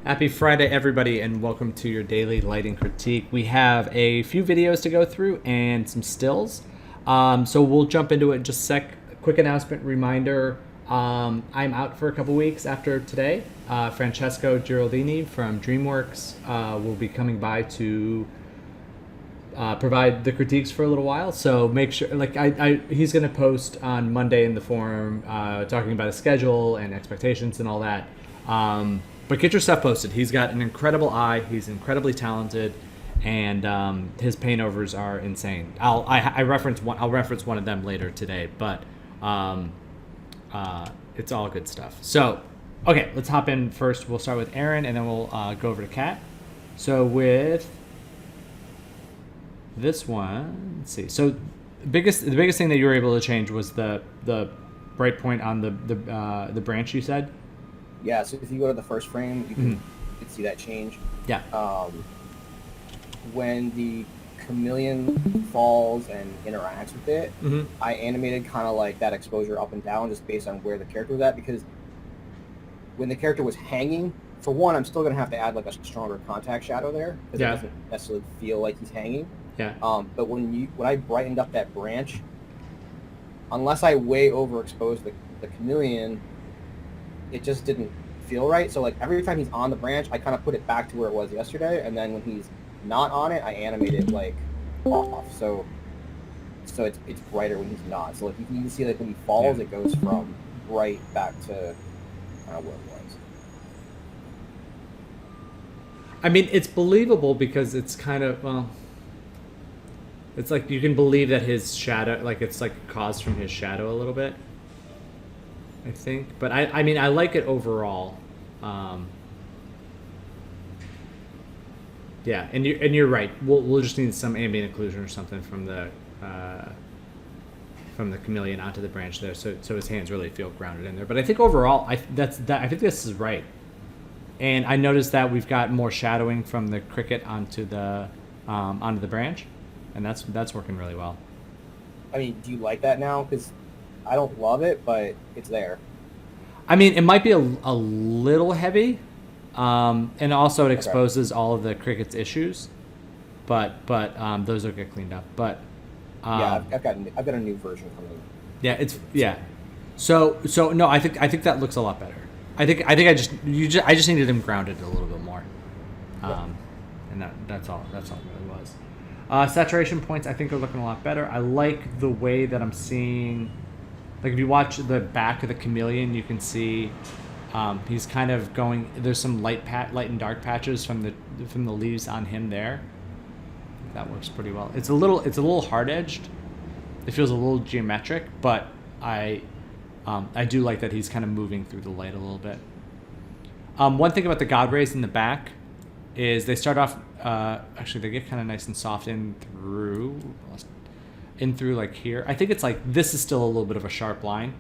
Happy Friday, everybody, and welcome to your daily lighting critique. We have a few videos to go through and some stills. So we'll jump into it in just a sec. Quick announcement reminder. I'm out for a couple weeks after today. Francesco Giraldini from DreamWorks will be coming by to provide the critiques for a little while. So make sure, he's going to post on Monday in the forum talking about his schedule and expectations and all that. But get your stuff posted. He's got an incredible eye. He's incredibly talented, and his paint overs are insane. I'll reference one of them later today, but it's all good stuff. So, okay, let's hop in first. We'll start with Aaron, and then we'll go over to Kat. So with this one, let's see. So the biggest thing that you were able to change was the bright point on the branch. You said. Yeah, so if you go to the first frame, you can see that change. Yeah. When the chameleon falls and interacts with it, I animated kind of like that exposure up and down just based on where the character was at, because when the character was hanging, for one, I'm still going to have to add like a stronger contact shadow there, because it doesn't necessarily feel like he's hanging. Yeah. But when I brightened up that branch, unless I way overexposed the chameleon, it just didn't feel right. So like every time he's on the branch, I kind of put it back to where it was yesterday, and then when he's not on it, I animate it like off. So it's brighter when he's not. So like you can see like when he falls, it goes from bright back to kind of where it was. I mean, it's believable because it's kind of, it's like you can believe that his shadow, like it's like caused from his shadow a little bit, I think. But I mean, I like it overall. Yeah, and you're right. We'll just need some ambient occlusion or something from the chameleon onto the branch there, so his hands really feel grounded in there. But I think overall, I think this is right. And I noticed that we've got more shadowing from the cricket onto the branch, and that's working really well. I mean, do you like that now? Because I don't love it, but it's there. I mean, it might be a little heavy, and also it exposes all of the cricket's issues, but those will get cleaned up. But yeah, I've got a new version coming. Yeah, So no, I think that looks a lot better. I think I just needed him grounded a little bit more, and that's all it really was. Saturation points I think are looking a lot better. I like the way that I'm seeing. Like if you watch the back of the chameleon, you can see he's kind of going. There's some light and dark patches from the leaves on him there. That works pretty well. It's a little hard edged. It feels a little geometric, but I do like that he's kind of moving through the light a little bit. One thing about the God rays in the back is they start off. Actually, they get kind of nice and soft in through like here. I think it's like this is still a little bit of a sharp line.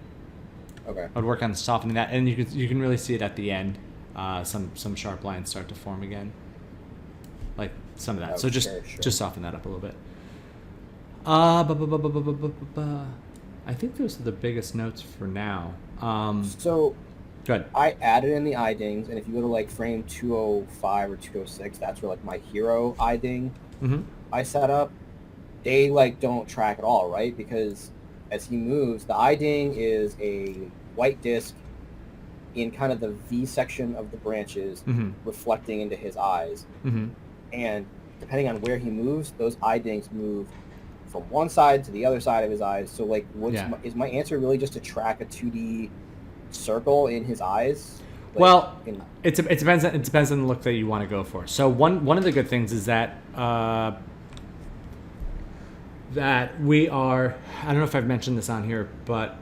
Okay. I'd work on softening that, and you can really see it at the end. Some sharp lines start to form again, like some of that. So just soften that up a little bit. I think those are the biggest notes for now. So good. I added in the eye dings, and if you go to like frame 205 or 206, that's where like my hero eye ding I set up. They like don't track at all, right? Because as he moves, the eye ding is a white disc in kind of the V section of the branches, reflecting into his eyes. And depending on where he moves, those eye dings move from one side to the other side of his eyes. So like, is my answer really just to track a 2D circle in his eyes? Like, well, it depends on the look that you want to go for. So one of the good things is that we are, I don't know if I've mentioned this on here, but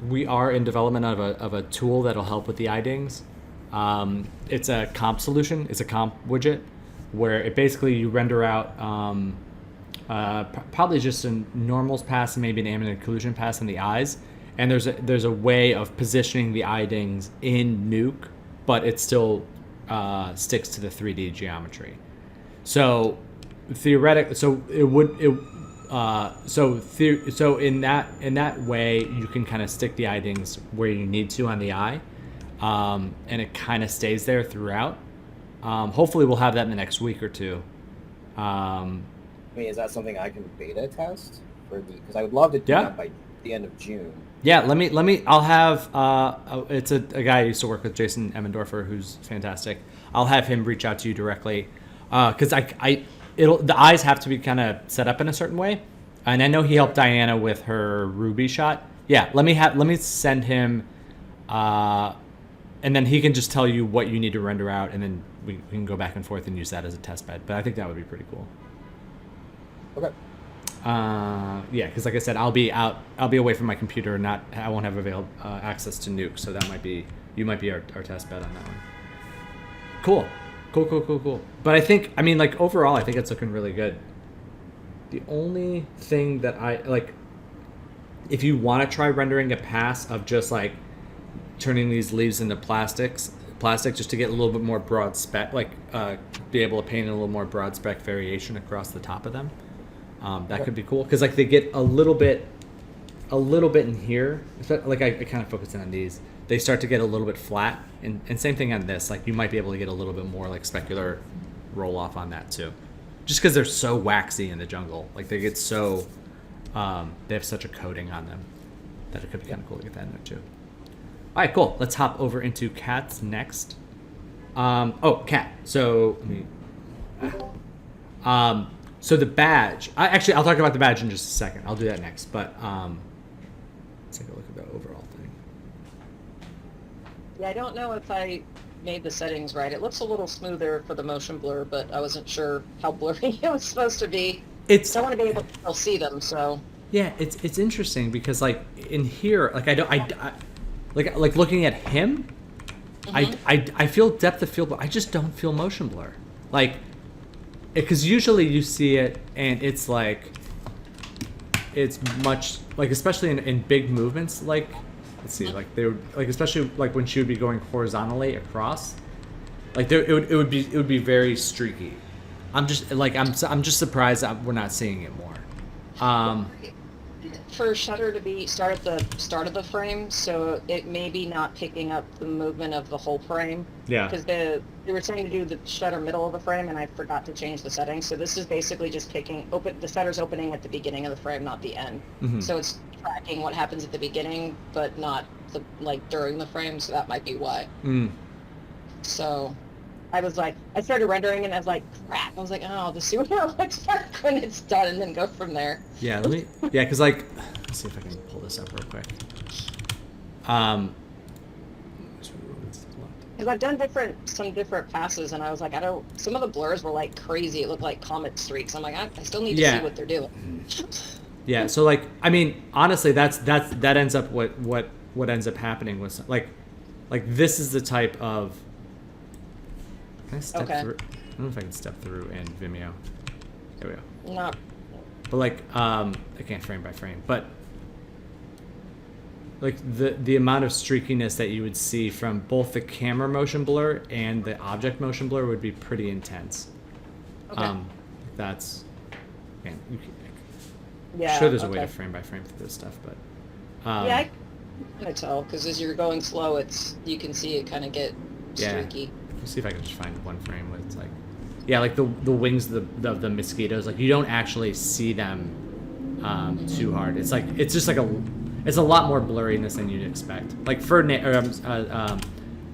we are in development of a tool that'll help with the eye dings. It's a comp solution. It's a comp widget where it basically you render out probably just a normals pass and maybe an ambient occlusion pass in the eyes. And there's a way of positioning the eye dings in Nuke, but it still sticks to the 3D geometry. So theoretically, so in that way you can kind of stick the eye dings where you need to on the eye, and it kind of stays there throughout. Hopefully we'll have that in the next week or two. I mean, is that something I can beta test for the? Because I would love to do that by the end of June. Yeah, let me. I'll have. It's a guy I used to work with, Jason Emmendorfer, who's fantastic. I'll have him reach out to you directly, because the eyes have to be kind of set up in a certain way, and I know he helped Diana with her ruby shot. Yeah, let me send him, and then he can just tell you what you need to render out, and then we can go back and forth and use that as a test bed. But I think that would be pretty cool. Okay. Yeah, because like I said, I'll be away from my computer, and I won't have access to Nuke, so you might be our test bed on that one. Cool. But I think, like, overall, I think it's looking really good. The only thing that I like, if you want to try rendering a pass of just like turning these leaves into plastic just to get a little bit more broad spec, like be able to paint a little more broad spec variation across the top of them. That could be cool, because like they get a little bit in here. Like I kind of focus in on these. They start to get a little bit flat, and same thing on this. Like you might be able to get a little bit more like specular roll off on that too, just because they're so waxy in the jungle. Like they get so they have such a coating on them that it could be kind of cool to get that in there too. All right, cool. Let's hop over into Kat's next. Kat. So so the badge. I'll talk about the badge in just a second. I'll do that next. But let's take a look at the overall thing. Yeah, I don't know if I made the settings right. It looks a little smoother for the motion blur, but I wasn't sure how blurry it was supposed to be. I want to be able to still see them, so. Yeah, it's interesting because like in here, like I like looking at him, I feel depth of field, but I just don't feel motion blur. Like, because usually you see it and it's like, it's much like, especially in big movements, like, let's see, like they would, like, especially like when she would be going horizontally across, like there it would be very streaky. I'm just surprised that we're not seeing it more. For shutter to be start at the start of the frame, so it may be not picking up the movement of the whole frame. Yeah. Because they were saying to do the shutter middle of the frame, and I forgot to change the settings. So this is basically just the shutter's opening at the beginning of the frame, not the end. Mm-hmm. So it's tracking what happens at the beginning, but not during the frame. So that might be why. Mm. So I started rendering and I was like, crap. I was like, oh, I'll just see what it looks like when it's done and then go from there. Yeah, because like, let's see if I can pull this up real quick. Because I've done some different passes and I was like, some of the blurs were like crazy. It looked like comet streaks. I'm like, I still need to see what they're doing. Yeah, so like, honestly, that ends up what ends up happening with like this is the type of. Can I step through? I don't know if I can step through in Vimeo. There we go. No. But like, I can't frame by frame, but like the amount of streakiness that you would see from both the camera motion blur and the object motion blur would be pretty intense. Okay. That's, man, I'm sure there's a way to frame by frame for this stuff, but. Yeah, I can tell, because as you're going slow, you can see it kind of get streaky. Let's see if I can just find one frame where it's like, yeah, like the wings of the mosquitoes, like you don't actually see them too hard. It's like, it's just like it's a lot more blurriness than you'd expect. Like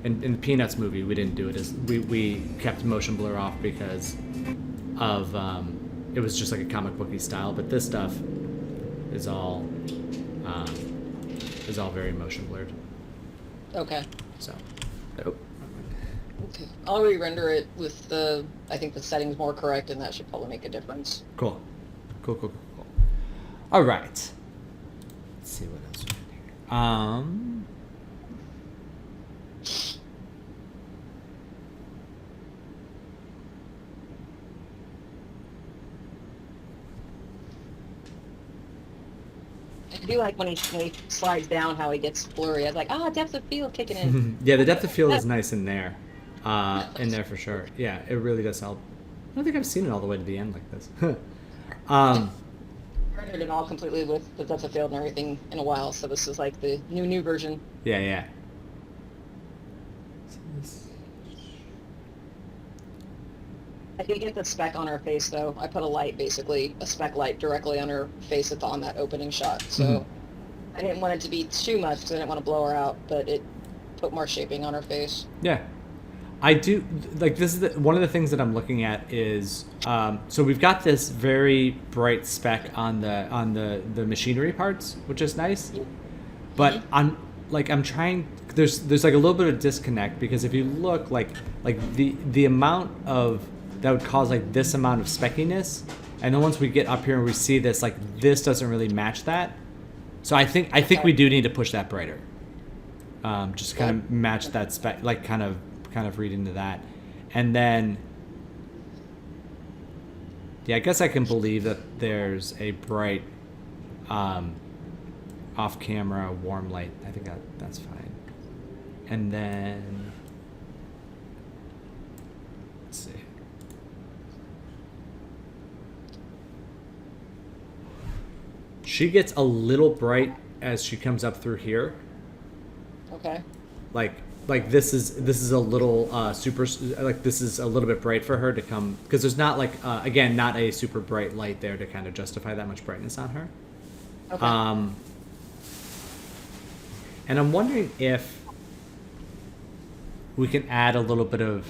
in the Peanuts movie, we didn't do it as we kept motion blur off because of it was just like a comic booky style. But this stuff is all very motion blurred. Okay. So. Okay. I'll re-render it with I think the settings more correct, and that should probably make a difference. Cool. All right. Let's see what else we got here. I do like when he slides down how he gets blurry. I was like, depth of field kicking in. Yeah, the depth of field is nice in there. In there for sure. Yeah, it really does help. I don't think I've seen it all the way to the end like this. Rendered it all completely with the depth of field and everything in a while, so this is like the new version. Yeah. I did get the speck on her face though. I put a light, basically a speck light, directly on her face on that opening shot. So I didn't want it to be too much because I didn't want to blow her out, but it put more shaping on her face. Yeah. I do like this is one of the things that I'm looking at is so we've got this very bright speck on the machinery parts, which is nice, but I'm trying. There's like a little bit of disconnect because if you look like the amount of that would cause like this amount of speckiness, and then once we get up here and we see this, like this doesn't really match that. So I think we do need to push that brighter. Just kind of match that spec, like kind of read into that. And then I guess I can believe that there's a bright off-camera warm light. I think that's fine. And then let's see. She gets a little bright as she comes up through here. Okay. Like this is a little this is a little bit bright for her to come because there's not again not a super bright light there to kind of justify that much brightness on her. Okay. And I'm wondering if we can add a little bit of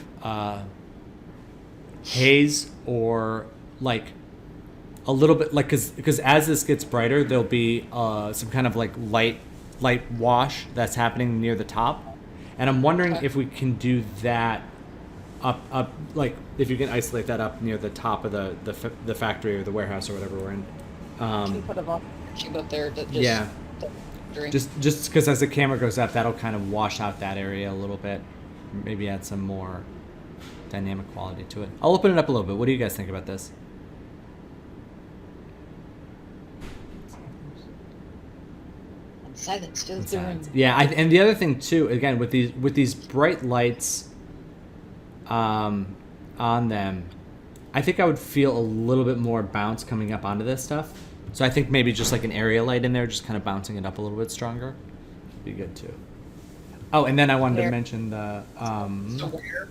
haze or like a little bit like because as this gets brighter there'll be some kind of like light wash that's happening near the top. And I'm wondering if we can do that up like if you can isolate that up near the top of the factory or the warehouse or whatever we're in. Can you put a volume tube up there? Just because as the camera goes up, that'll kind of wash out that area a little bit. Maybe add some more dynamic quality to it. I'll open it up a little bit. What do you guys think about this? Silence fills the room. Yeah, and the other thing too, again with these bright lights, on them, I think I would feel a little bit more bounce coming up onto this stuff. So I think maybe just like an area light in there, just kind of bouncing it up a little bit stronger, would be good too. Oh, and then I wanted to mention the So where?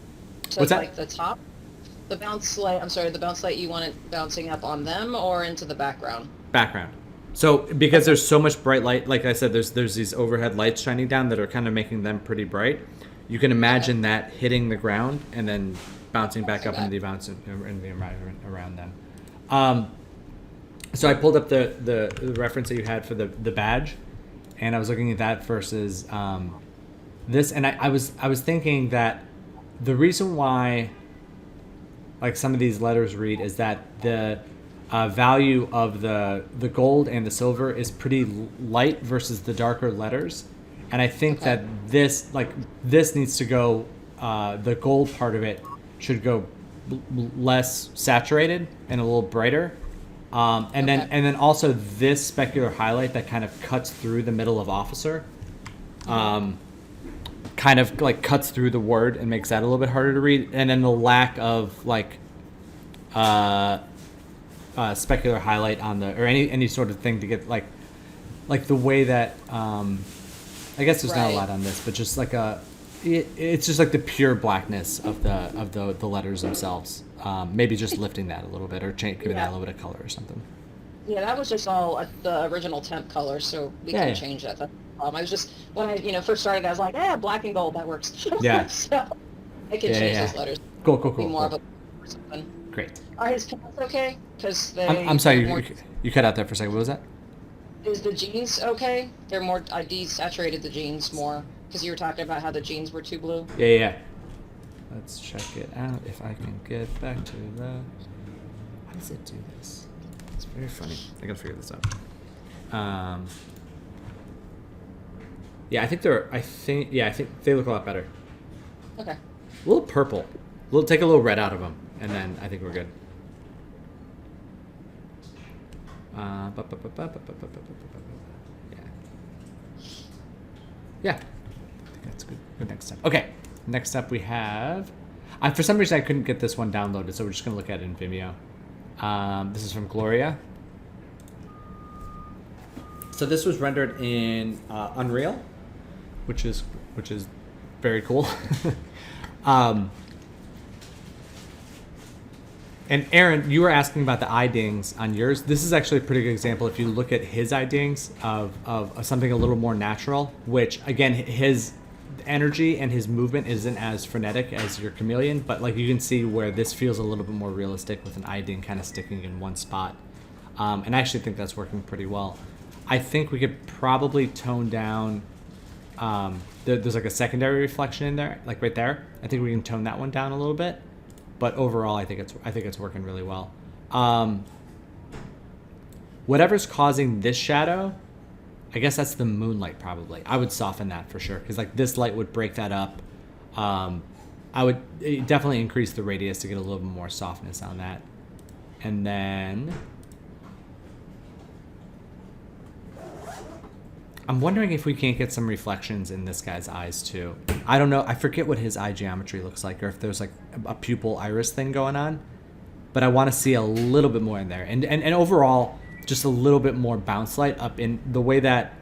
So what's that? Like the top, the bounce light. I'm sorry, the bounce light. You want it bouncing up on them or into the background? Background. So because there's so much bright light, like I said, there's these overhead lights shining down that are kind of making them pretty bright. You can imagine that hitting the ground and then bouncing back up into the environment around them. So I pulled up the reference that you had for the badge, and I was looking at that versus this, and I was thinking that the reason why like some of these letters read is that the value of the gold and the silver is pretty light versus the darker letters, and I think that this needs to go. The gold part of it should go less saturated and a little brighter, and then also this specular highlight that kind of cuts through the middle of officer, kind of like cuts through the word and makes that a little bit harder to read, and then the lack of like. Specular highlight on the or any sort of thing to get like the way that I guess there's not a lot on this, but just like it's just like the pure blackness of the letters themselves. Maybe just lifting that a little bit or giving that a little bit of color or something. Yeah, that was just all the original temp color, so we can change that. I was just when I first started, I was like, black and gold, that works. Yeah. So I can change those letters. Cool. Be more of a or something. Great. Are his pants okay? Because I'm sorry, you cut out there for a second. What was that? Is the jeans okay? They're more. I desaturated the jeans more because you were talking about how the jeans were too blue. Yeah. Let's check it out if I can get back to the. How does it do this? It's very funny. I gotta figure this out. Yeah, I think they look a lot better. Okay. A little purple. We'll take a little red out of them, and then I think we're good. Yeah. I think that's good. Good next step. Okay. Next up we have. For some reason I couldn't get this one downloaded, so we're just gonna look at it in Vimeo. This is from Gloria. So this was rendered in Unreal, which is very cool. And Aaron, you were asking about the eye dings on yours. This is actually a pretty good example if you look at his eye dings of something a little more natural, which again, his energy and his movement isn't as frenetic as your chameleon, but like you can see where this feels a little bit more realistic with an eye ding kind of sticking in one spot. And I actually think that's working pretty well. I think we could probably tone down, there's like a secondary reflection in there, like right there. I think we can tone that one down a little bit. But overall, I think it's working really well. Whatever's causing this shadow, I guess that's the moonlight probably. I would soften that for sure because like this light would break that up. I would definitely increase the radius to get a little bit more softness on that. And then I'm wondering if we can't get some reflections in this guy's eyes too. I don't know. I forget what his eye geometry looks like or if there's like a pupil iris thing going on. But I want to see a little bit more in there. And overall, just a little bit more bounce light up in the way that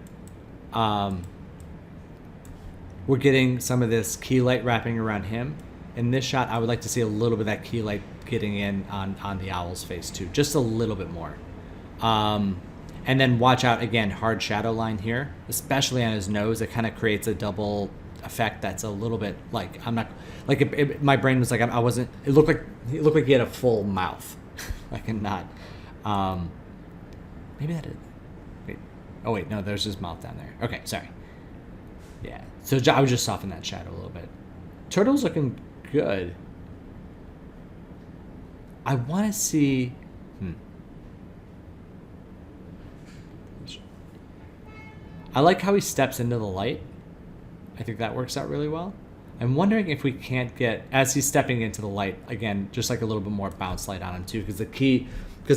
we're getting some of this key light wrapping around him. In this shot, I would like to see a little bit of that key light getting in on the owl's face too. Just a little bit more. And then watch out, again, hard shadow line here, especially on his nose. It kind of creates a double effect that's a little bit like, I'm not, like my brain was like, I wasn't, it looked like he had a full mouth. Like not, maybe that is, wait, oh wait, no, there's his mouth down there. Okay, sorry. Yeah, so I would just soften that shadow a little bit. Turtle's looking good. I want to see, I like how he steps into the light. I think that works out really well. I'm wondering if we can't get, as he's stepping into the light, again, just like a little bit more bounce light on him too, because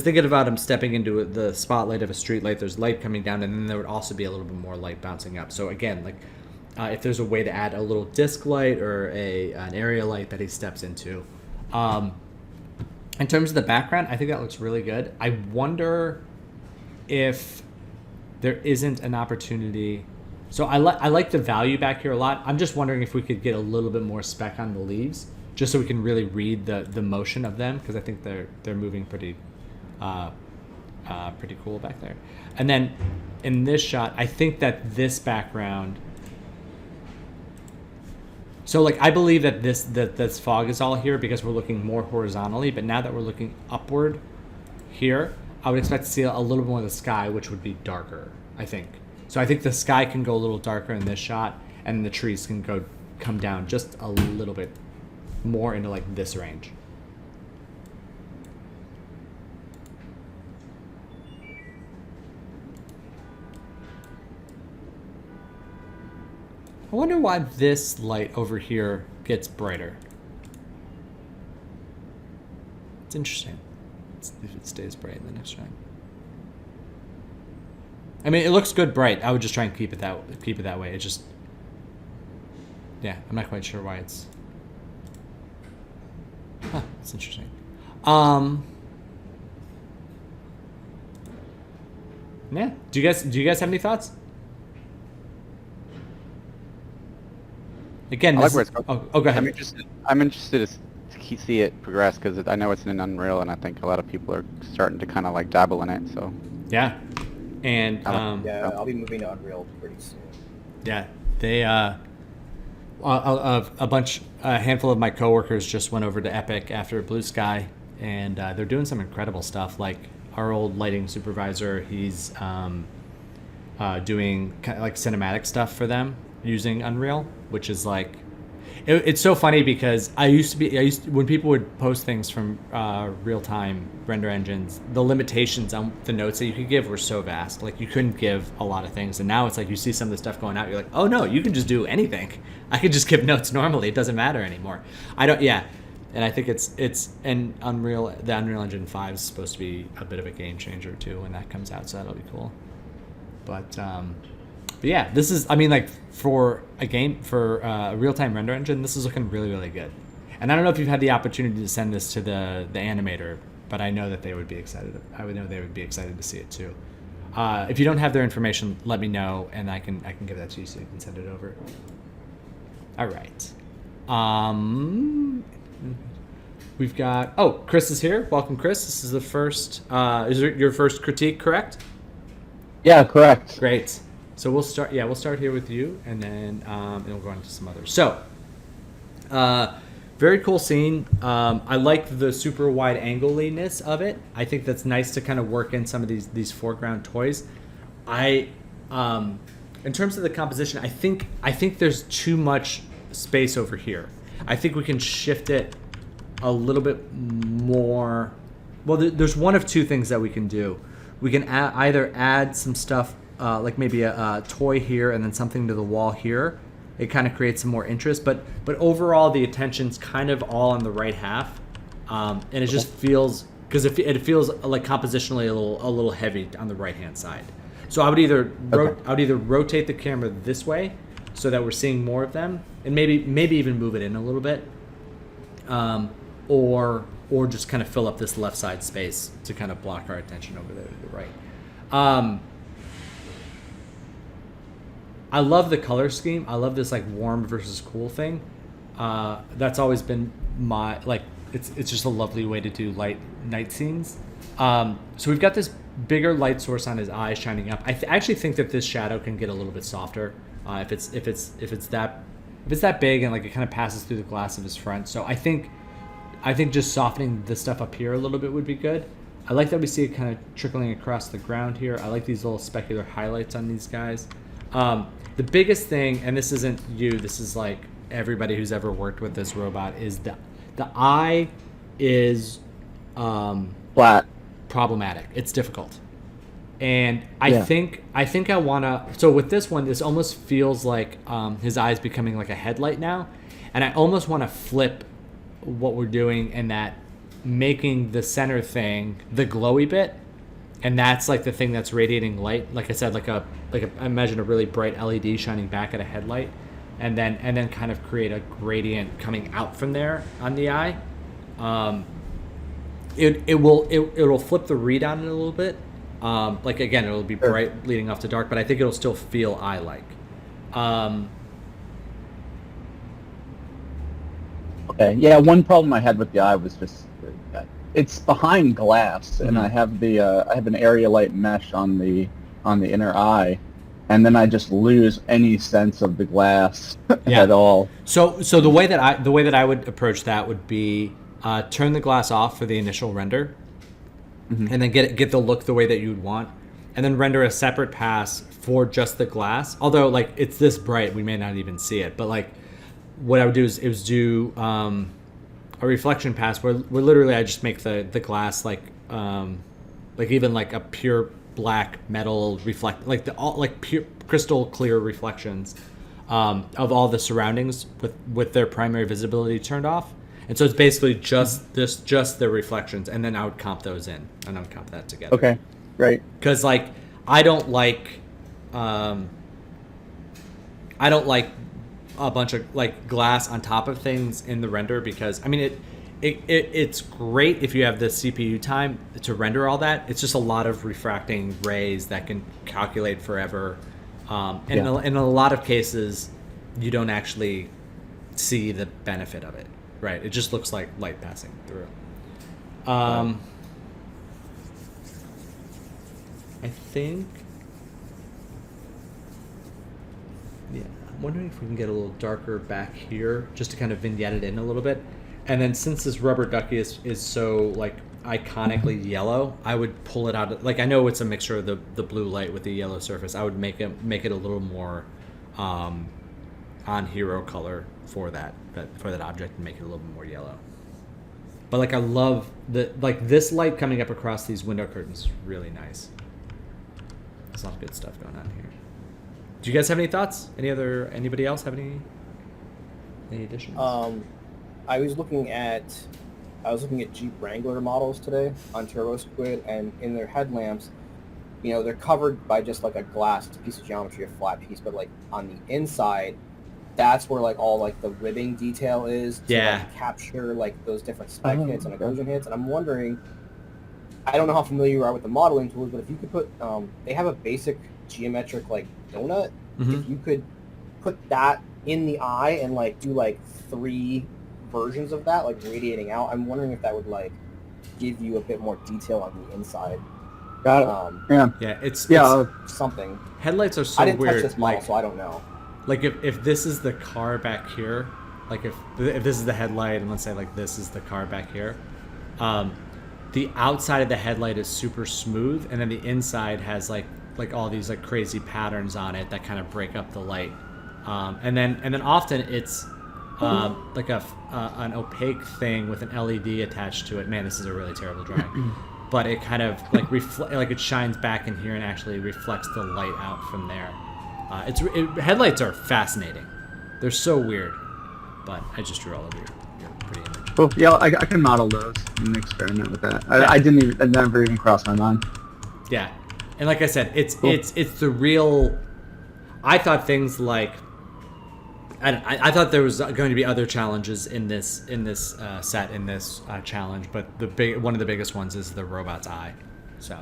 thinking about him stepping into the spotlight of a street light, there's light coming down, and then there would also be a little bit more light bouncing up. So again, like if there's a way to add a little disc light or an area light that he steps into. In terms of the background, I think that looks really good. I wonder if there isn't an opportunity. So I like the value back here a lot. I'm just wondering if we could get a little bit more spec on the leaves, just so we can really read the motion of them, because I think they're moving pretty cool back there. And then in this shot, I think that this background. So like I believe that this fog is all here because we're looking more horizontally, but now that we're looking upward here, I would expect to see a little more of the sky, which would be darker, I think. So I think the sky can go a little darker in this shot, and the trees can come down just a little bit more into like this range. I wonder why this light over here gets brighter. It's interesting. If it stays bright in the next round. I mean, it looks good bright. I would just try and keep it that way. It just, yeah, I'm not quite sure why it's. Huh, it's interesting. Yeah. Do you guys have any thoughts? Again, I like where it's going. Oh, go ahead. I'm interested to see it progress because I know it's in Unreal, and I think a lot of people are starting to kind of like dabble in it. So yeah, and yeah, I'll be moving to Unreal pretty soon. Yeah, they a handful of my coworkers just went over to Epic after Blue Sky, and they're doing some incredible stuff. Like our old lighting supervisor, he's doing kind of like cinematic stuff for them using Unreal, which is like, it's so funny because I used to when people would post things from real-time render engines, the limitations on the notes that you could give were so vast. Like you couldn't give a lot of things, and now it's like you see some of the stuff going out, you're like, oh no, you can just do anything. I could just give notes normally. It doesn't matter anymore. And I think it's and the Unreal Engine 5 is supposed to be a bit of a game changer too when that comes out, so that'll be cool. But yeah, this is, I mean, like for a game, for a real-time render engine, this is looking really, really good. And I don't know if you've had the opportunity to send this to the animator, but I know that they would be excited. I would know they would be excited to see it too. If you don't have their information, let me know, and I can give that to you so you can send it over. All right. we've got, Chris is here. Welcome, Chris. This is the first, is it your first critique, correct? Yeah, correct. Great. So we'll start here with you, and then we'll go on to some others. So, very cool scene. I like the super wide angliness of it. I think that's nice to kind of work in some of these foreground toys. In terms of the composition, I think there's too much space over here. I think we can shift it a little bit more. Well, there's one of two things that we can do. We can either add some stuff, like maybe a toy here and then something to the wall here. It kind of creates some more interest, but overall the attention's kind of all on the right half, and it just feels, because it feels like compositionally a little heavy on the right hand side. So I would either rotate the camera this way so that we're seeing more of them, and maybe even move it in a little bit, or just kind of fill up this left side space to kind of block our attention over there to the right. I love the color scheme. I love this like warm versus cool thing. That's always been my, like, it's just a lovely way to do night scenes. So we've got this bigger light source on his eye shining up. I actually think that this shadow can get a little bit softer if it's that big and like it kind of passes through the glass of his front. So I think just softening the stuff up here a little bit would be good. I like that we see it kind of trickling across the ground here. I like these little specular highlights on these guys. The biggest thing, and this isn't you, this is like everybody who's ever worked with this robot, is the eye is Flat. problematic. It's difficult. And I think I want to, so with this one, this almost feels like his eye is becoming like a headlight now. And I almost want to flip what we're doing and that making the center thing the glowy bit, and that's like the thing that's radiating light, like I said, like I imagine a really bright LED shining back at a headlight, and then kind of create a gradient coming out from there on the eye. It'll flip the read on it a little bit, like again it'll be bright leading off to dark, but I think it'll still feel eye like. Okay. Yeah. One problem I had with the eye was just it's behind glass, and I have an area light mesh on the inner eye, and then I just lose any sense of the glass at all. So the way that I would approach that would be turn the glass off for the initial render, and then get the look the way that you would want, and then render a separate pass for just the glass. Although like it's this bright, we may not even see it, but like what I would do is do a reflection pass where literally I just make the glass like even like a pure black metal reflect, like like pure crystal clear reflections of all the surroundings with their primary visibility turned off. And so it's basically just the reflections, and then I would comp those in, and I would comp that together. Okay, great. Because like I don't like a bunch of like glass on top of things in the render, because I mean it's great if you have the CPU time to render all that. It's just a lot of refracting rays that can calculate forever, and in a lot of cases you don't actually see the benefit of it. Right, it just looks like light passing through. I think, yeah, I'm wondering if we can get a little darker back here, just to kind of vignette it in a little bit. And then since this rubber ducky is so like iconically yellow, I would pull it out. Like I know it's a mixture of the blue light with the yellow surface. I would make it a little more on hero color for that object, and make it a little bit more yellow. But like I love this light coming up across these window curtains is really nice. There's a lot of good stuff going on here. Do you guys have any thoughts? Anybody else have any additions? I was looking at Jeep Wrangler models today on Turbo Squid, and in their headlamps, you know, they're covered by just like a glass piece of geometry, a flat piece, but like on the inside, that's where like all like the ribbing detail is to like capture like those different spec hits and occlusion hits. And I'm wondering, I don't know how familiar you are with the modeling tools, but if you could put, they have a basic geometric like donut. If you could put that in the eye and like do like 3 versions of that, like radiating out. I'm wondering if that would like give you a bit more detail on the inside. Got it. Yeah, it's Something. headlights are so I didn't weird. touch this model, Like, so I don't know. like if this is the car back here, like if this is the headlight, and let's say like this is the car back here, the outside of the headlight is super smooth, and then the inside has like all these like crazy patterns on it that kind of break up the light, and then often it's like an opaque thing with an LED attached to it. Man, this is a really terrible drawing. But it kind of like like it shines back in here and actually reflects the light out from there. Headlights are fascinating. They're so weird, but I just drew all of your pretty image. Well, yeah, I can model those and experiment with that. It never even crossed my mind. Yeah, and like I said, it's Cool. it's the real. I thought things like. I thought there was going to be other challenges in this set in this challenge, but one of the biggest ones is the robot's eye. So,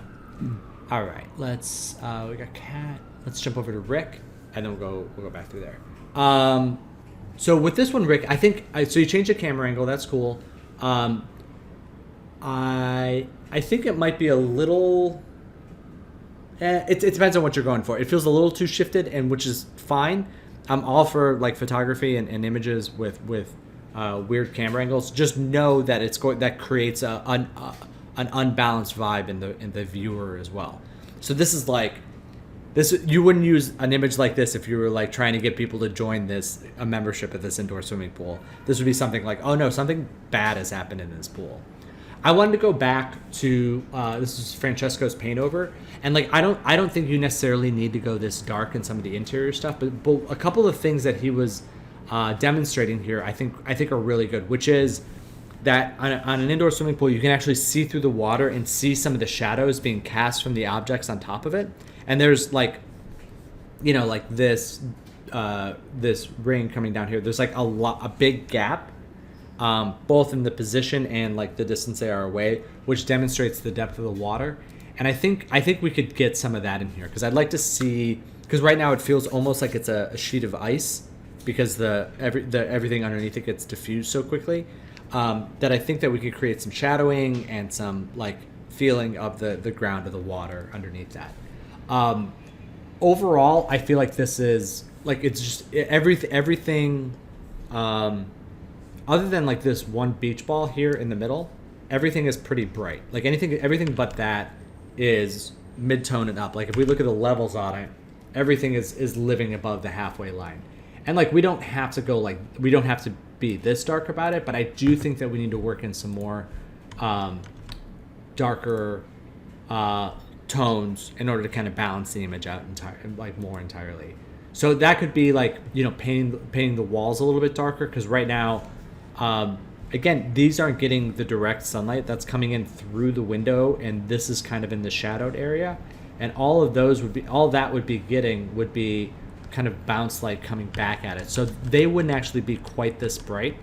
all right, let's we got Kat. Let's jump over to Rick, and then we'll go back through there. So with this one, Rick, I think so. You changed the camera angle. That's cool. I think it might be a little. It depends on what you're going for. It feels a little too shifted, and which is fine. I'm all for like photography and images with weird camera angles. Just know that that creates an unbalanced vibe in the viewer as well. So this is like this. You wouldn't use an image like this if you were like trying to get people to join a membership at this indoor swimming pool. This would be something like, oh no, something bad has happened in this pool. I wanted to go back to this is Francesco's paint over, and like I don't think you necessarily need to go this dark in some of the interior stuff, but a couple of things that he was demonstrating here I think are really good, which is that on an indoor swimming pool you can actually see through the water and see some of the shadows being cast from the objects on top of it, and there's like, you know, like this ring coming down here. There's like a big gap. Both in the position and like the distance they are away, which demonstrates the depth of the water. And I think we could get some of that in here, because I'd like to see, because right now it feels almost like it's a sheet of ice, because everything underneath it gets diffused so quickly, that I think that we could create some shadowing and some like feeling of the ground of the water underneath that. Overall, I feel like this is like, it's just everything. Other than like this one beach ball here in the middle, everything is pretty bright. Like everything but that is mid-tone and up. Like if we look at the levels on it, everything is living above the halfway line. And like we don't have to be this dark about it, but I do think that we need to work in some more darker tones in order to kind of balance the image out more entirely. So that could be like, you know, painting the walls a little bit darker, because right now, again, these aren't getting the direct sunlight that's coming in through the window, and this is kind of in the shadowed area, and all that would be kind of bounce light coming back at it, so they wouldn't actually be quite this bright.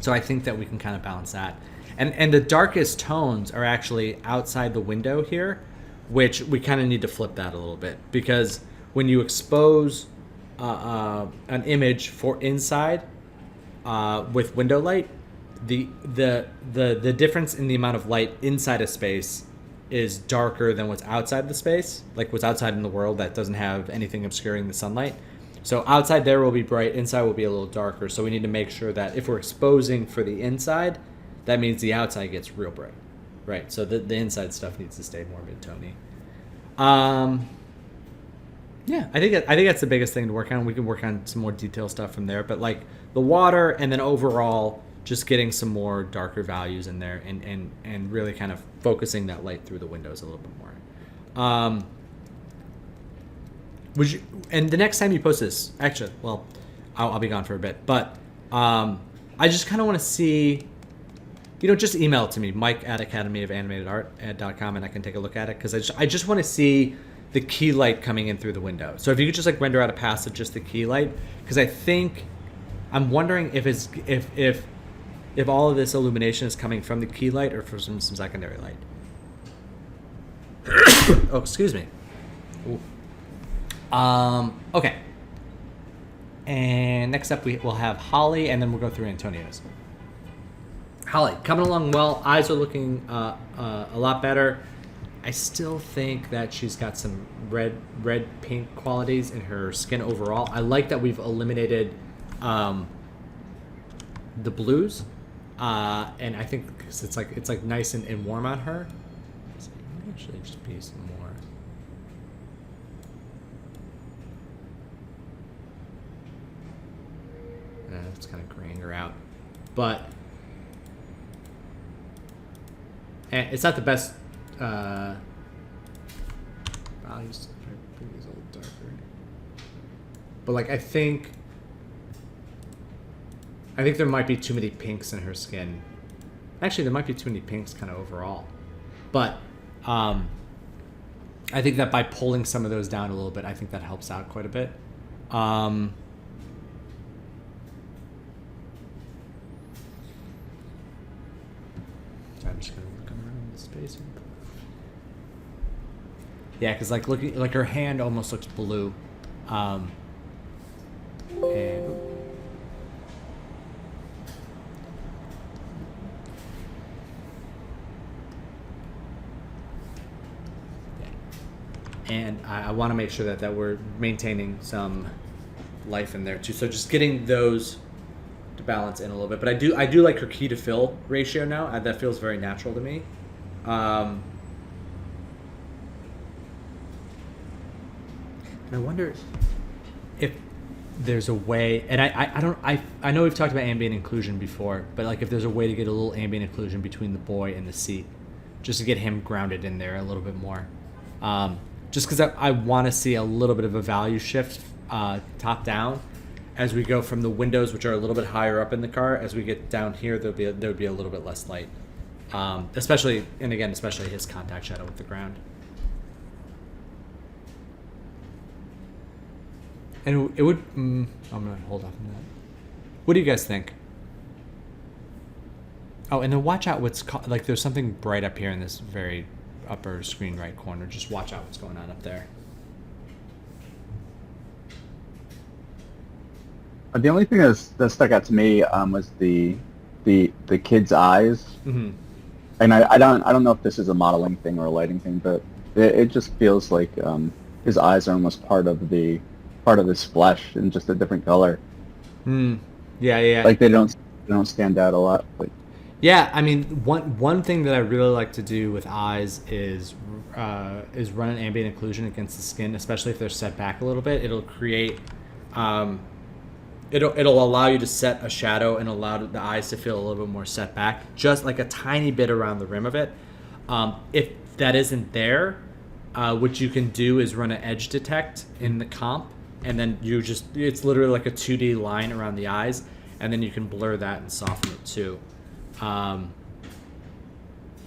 So I think that we can kind of balance that, and the darkest tones are actually outside the window here, which we kind of need to flip that a little bit, because when you expose an image for inside with window light, the difference in the amount of light inside a space is darker than what's outside the space, like what's outside in the world that doesn't have anything obscuring the sunlight. So outside there will be bright, inside will be a little darker. So we need to make sure that if we're exposing for the inside, that means the outside gets real bright, right? So the inside stuff needs to stay more mid-tony. Yeah, I think that's the biggest thing to work on. We can work on some more detail stuff from there, but like the water, and then overall just getting some more darker values in there, and really kind of focusing that light through the windows a little bit more. And the next time you post this, actually, well, I'll be gone for a bit, but I just kind of want to see, you know, just email it to me, mike@academyofanimatedart.com, and I can take a look at it, because I just want to see the key light coming in through the window. So if you could just like render out a pass of just the key light, because I'm wondering if all of this illumination is coming from the key light or from some secondary light. Oh, excuse me. Ooh. Okay. And next up, we'll have Holly, and then we'll go through Antonio's. Holly, coming along well. Eyes are looking a lot better. I still think that she's got some red-pink qualities in her skin overall. I like that we've eliminated the blues, and I think it's like nice and warm on her. So it might actually just be some more. It's kind of graying her out, but it's not the best. Values bring these a little darker, but like I think there might be too many pinks in her skin. Actually, there might be too many pinks kind of overall, but I think that by pulling some of those down a little bit, I think that helps out quite a bit. I'm just gonna look around the space. Yeah, because like looking, like her hand almost looks blue, and I want to make sure that we're maintaining some life in there too. So just getting those to balance in a little bit, but I do like her key to fill ratio now. That feels very natural to me. And I wonder if there's a way, and I know we've talked about ambient occlusion before, but like if there's a way to get a little ambient occlusion between the boy and the seat, just to get him grounded in there a little bit more. Just because I want to see a little bit of a value shift top down as we go from the windows, which are a little bit higher up in the car. As we get down here, there would be a little bit less light, especially his contact shadow with the ground. And it would. I'm gonna hold off on that. What do you guys think? Oh, and then watch out like there's something bright up here in this very upper screen right corner. Just watch out what's going on up there. The only thing that stuck out to me was the kid's eyes, Mm-hmm. and I don't know if this is a modeling thing or a lighting thing, but it just feels like his eyes are almost part of his flesh in just a different color. Yeah. Like they don't stand out a lot. Like, yeah, I mean, one thing that I really like to do with eyes is run an ambient occlusion against the skin, especially if they're set back a little bit. It'll create, it'll allow you to set a shadow and allow the eyes to feel a little bit more set back, just like a tiny bit around the rim of it. If that isn't there, what you can do is run an edge detect in the comp, and then it's literally like a 2D line around the eyes, and then you can blur that and soften it too. And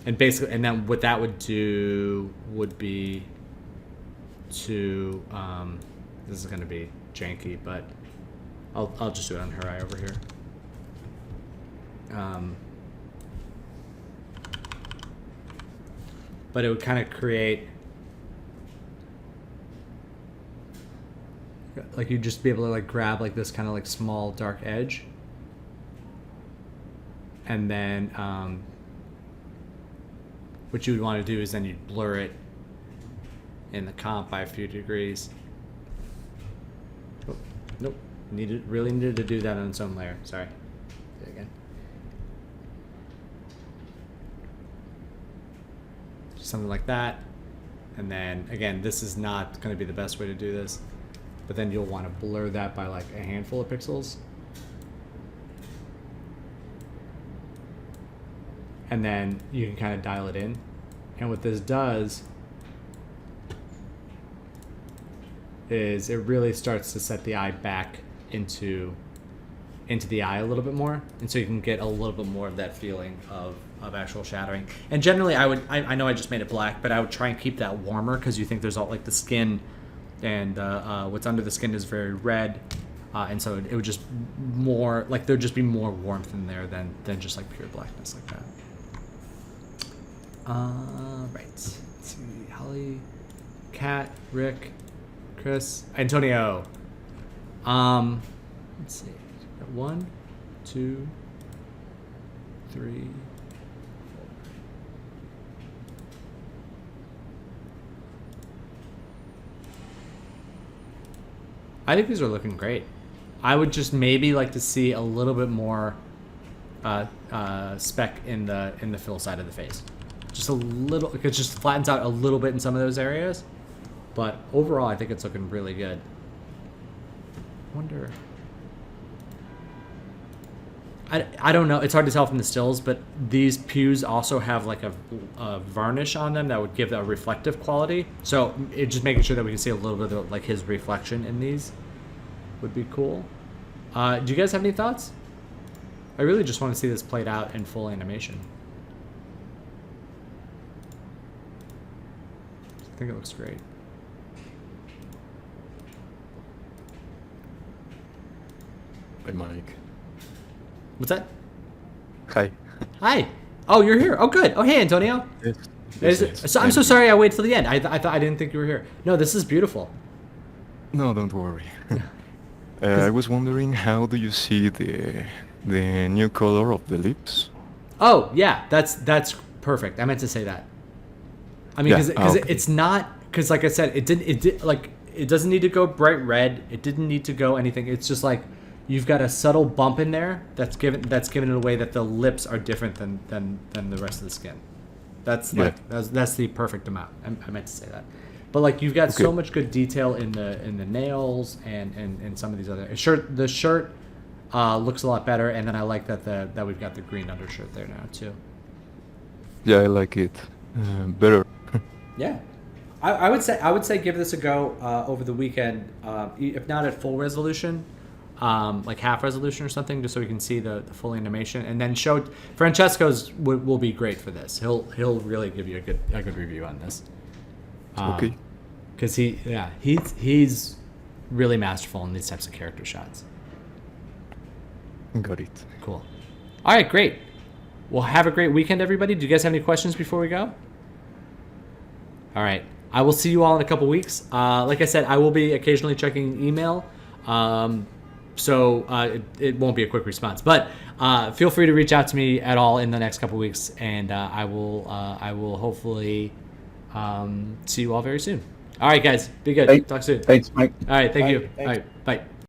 then what that would do would be to this is going to be janky, but I'll just do it on her eye over here. But it would kind of create, like you'd just be able to like grab like this kind of like small dark edge, and then what you would want to do is then you'd blur it in the comp by a few degrees. Oh, nope, really needed to do that on its own layer. Sorry. Do it again. Something like that, and then again, this is not going to be the best way to do this, but then you'll want to blur that by like a handful of pixels. And then you can kind of dial it in. And what this does is it really starts to set the eye back into the eye a little bit more. And so you can get a little bit more of that feeling of actual shadowing. And generally I know I just made it black, but I would try and keep that warmer because you think there's all like the skin and what's under the skin is very red. And so it would just more, like there'd just be more warmth in there than just like pure blackness like that. Right. Let's see. Holly, Kat, Rick, Chris, Antonio. Let's see. Got 1, 2, 3, 4. I think these are looking great. I would just maybe like to see a little bit more speck in the fill side of the face. Just a little, it just flattens out a little bit in some of those areas. But overall, I think it's looking really good. Wonder. I don't know. It's hard to tell from the stills, but these pews also have like a varnish on them that would give a reflective quality. So just making sure that we can see a little bit of like his reflection in these would be cool. Do you guys have any thoughts? I really just want to see this played out in full animation. I think it looks great. Hi, Mike. What's that? Hi. Hi. Oh, you're here. Oh, good. Oh, hey, Antonio. Yes. I'm so sorry I waited till the end. I thought I didn't think you were here. No, this is beautiful. No, don't worry. I was wondering, how do you see the new color of the lips? Oh, yeah. That's perfect. I meant to say that. I mean, because it's not, because like I said, it doesn't need to go bright red. It didn't need to go anything. It's just like you've got a subtle bump in there that's given it away that the lips are different than the rest of the skin. That's like that's the perfect amount. I meant to say that. But like you've got so much good detail in the nails and some of these other the shirt looks a lot better, and then I like that we've got the green undershirt there now too. Yeah, I like it better. Yeah, I would say give this a go over the weekend, if not at full resolution, like half resolution or something, just so we can see the full animation, and then show Francesco's will be great for this. He'll really give you a good review on this. Okay. Because he's really masterful in these types of character shots. Got it. Cool. All right, great. Well, have a great weekend, everybody. Do you guys have any questions before we go? All right. I will see you all in a couple weeks. Like I said, I will be occasionally checking email. So it won't be a quick response, but feel free to reach out to me at all in the next couple weeks, and I will hopefully see you all very soon. All right, guys, be good. Talk soon. Thanks, Mike. All right, thank Bye. you. Thanks. All right, bye.